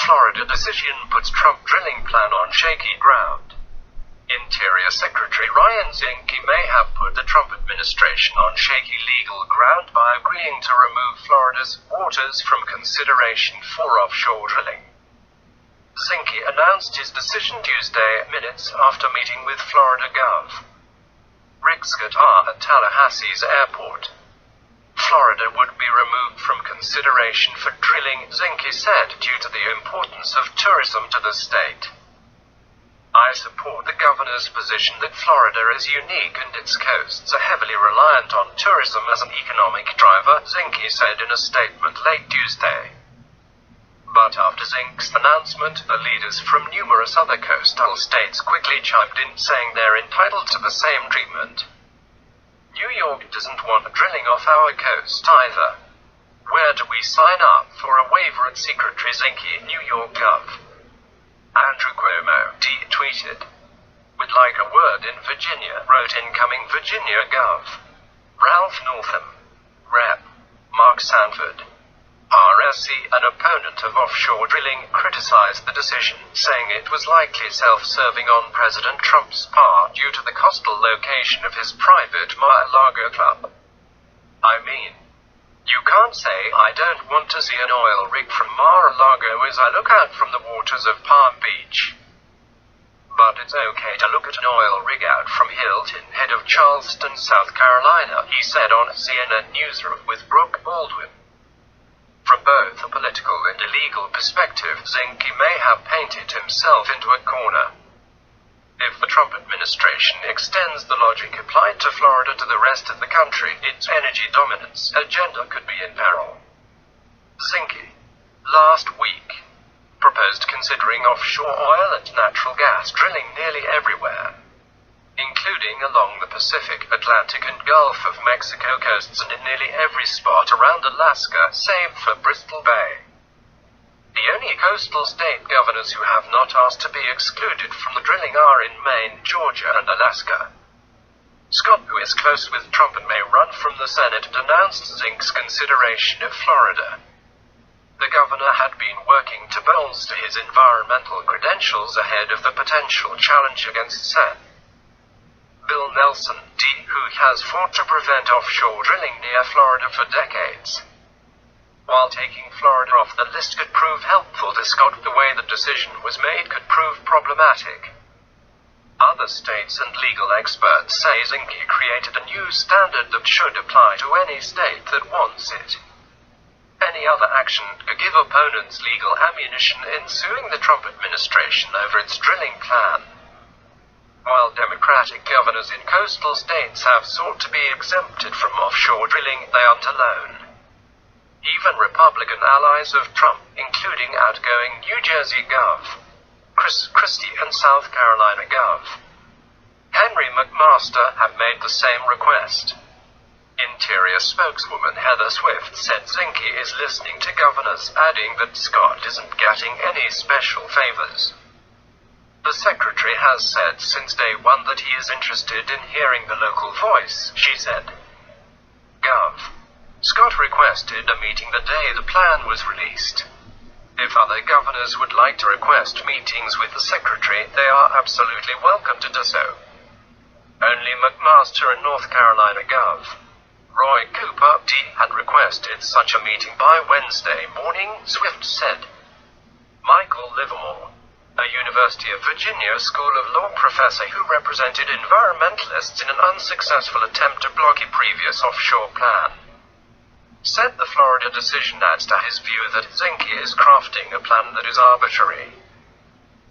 Florida decision puts Trump drilling plan on shaky ground. Interior Secretary Ryan Zinke may have put the Trump administration on shaky legal ground by agreeing to remove Florida's waters from consideration for offshore drilling. Zinke announced his decision Tuesday, minutes after meeting with Florida Gov. Rigscat at Tallahassee's airport. Florida would be removed from consideration for drilling, Zinke said, due to the importance of tourism to the state. I support the governor's position that Florida is unique and its coasts are heavily reliant on tourism as an economic driver, Zinke said in a statement late Tuesday. But after Zinke's announcement, the leaders from numerous other coastal states quickly chimed in, saying they're entitled to the same treatment. New York doesn't want drilling off our coast either. Where do we sign up for a waiver at Secretary Zinke, New York Gov? Andrew Cuomo tweeted. Would like a word in Virginia, wrote incoming Virginia Gov. Ralph Northam. Rep. Mark Sanford. RSC, an opponent of offshore drilling, criticized the decision, saying it was likely self-serving on President Trump's part due to the coastal location of his private Mar-a-Lago club. I mean, you can't say I don't want to see an oil rig from Mar-a-Lago as I look out from the waters of Palm Beach. But it's okay to look at an oil rig out from Hilton Head of Charleston, South Carolina, he said on CNN Newsroom with Brooke Baldwin. From both a political and a legal perspective, Zinke may have painted himself into a corner. If the Trump administration extends the logic applied to Florida to the rest of the country, its energy dominance agenda could be in peril. Zinke, last week, proposed considering offshore oil and natural gas drilling nearly everywhere, including along the Pacific, Atlantic and Gulf of Mexico coasts and in nearly every spot around Alaska, save for Bristol Bay. The only coastal state governors who have not asked to be excluded from the drilling are in Maine, Georgia and Alaska. Scott, who is close with Trump and may run from the Senate, announced Zinke's consideration of Florida. The governor had been working to bolster his environmental credentials ahead of the potential challenge against Sen. Bill Nelson, who has fought to prevent offshore drilling near Florida for decades. While taking Florida off the list could prove helpful to Scott, the way the decision was made could prove problematic. Other states and legal experts say Zinke created a new standard that should apply to any state that wants it. Any other action could give opponents legal ammunition in suing the Trump administration over its drilling plan. While Democratic governors in coastal states have sought to be exempted from offshore drilling, they aren't alone. Even Republican allies of Trump, including outgoing New Jersey Gov. Chris Christie and South Carolina Gov. Henry McMaster have made the same request. Interior spokeswoman Heather Swift said Zinke is listening to governors, adding that Scott isn't getting any special favors. The secretary has said since day one that he is interested in hearing the local voice, she said. Gov. Scott requested a meeting the day the plan was released. If other governors would like to request meetings with the secretary, they are absolutely welcome to do so. Only McMaster and North Carolina Gov. Roy Cooper, had requested such a meeting by Wednesday morning, Swift said. Michael Livermore, a University of Virginia School of Law professor who represented environmentalists in an unsuccessful attempt to block a previous offshore plan, said the Florida decision adds to his view that Zinke is crafting a plan that is arbitrary.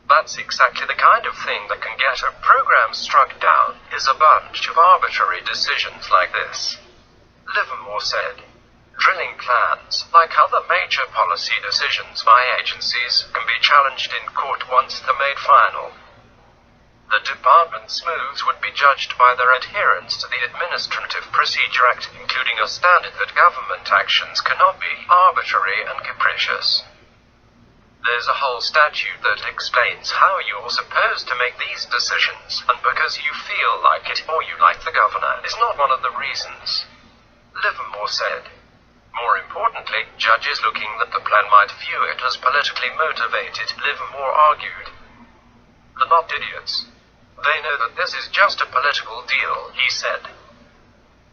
That's exactly the kind of thing that can get a program struck down, is a bunch of arbitrary decisions like this. Livermore said. Drilling plans, like other major policy decisions by agencies, can be challenged in court once they're made final. The department's moves would be judged by their adherence to the Administrative Procedure Act, including a standard that government actions cannot be arbitrary and capricious. There's a whole statute that explains how you're supposed to make these decisions, and because you feel like it or you like the governor is not one of the reasons, Livermore said. More importantly, judges looking at the plan might view it as politically motivated, Livermore argued. They're not idiots. They know that this is just a political deal, he said.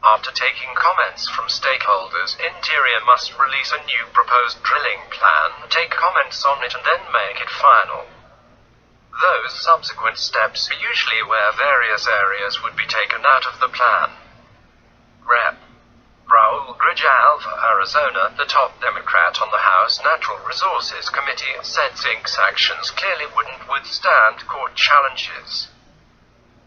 After taking comments from stakeholders, Interior must release a new proposed drilling plan, take comments on it and then make it final. Those subsequent steps are usually where various areas would be taken out of the plan. Rep. Raul Grijal of Arizona, the top Democrat on the House Natural Resources Committee, said Zink's actions clearly wouldn't withstand court challenges.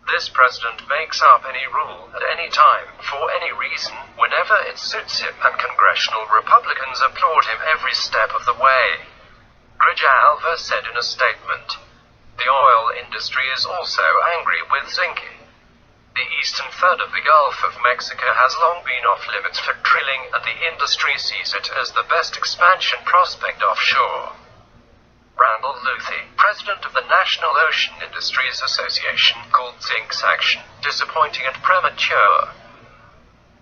This president makes up any rule at any time, for any reason, whenever it suits him, and congressional Republicans applaud him every step of the way. Grijalva said in a statement. The oil industry is also angry with Zinke. The eastern third of the Gulf of Mexico has long been off limits for drilling, and the industry sees it as the best expansion prospect offshore. Randall Luthi, president of the National Ocean Industries Association, called Zink's action disappointing and premature.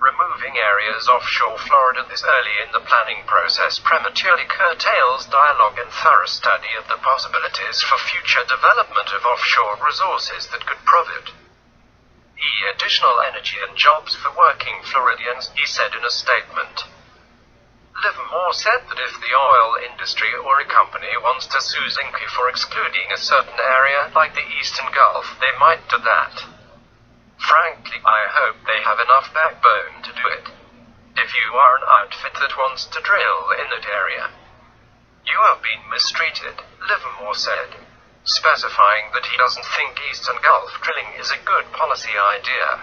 Removing areas offshore Florida this early in the planning process prematurely curtails dialogue and thorough study of the possibilities for future development of offshore resources that could profit additional energy and jobs for working Floridians, he said in a statement. Livermore said that if the oil industry or a company wants to sue Zinke for excluding a certain area, like the Eastern Gulf, they might do that. Frankly, I hope they have enough backbone to do it. If you are an outfit that wants to drill in that area, you have been mistreated, Livermore said, specifying that he doesn't think Eastern Gulf drilling is a good policy idea.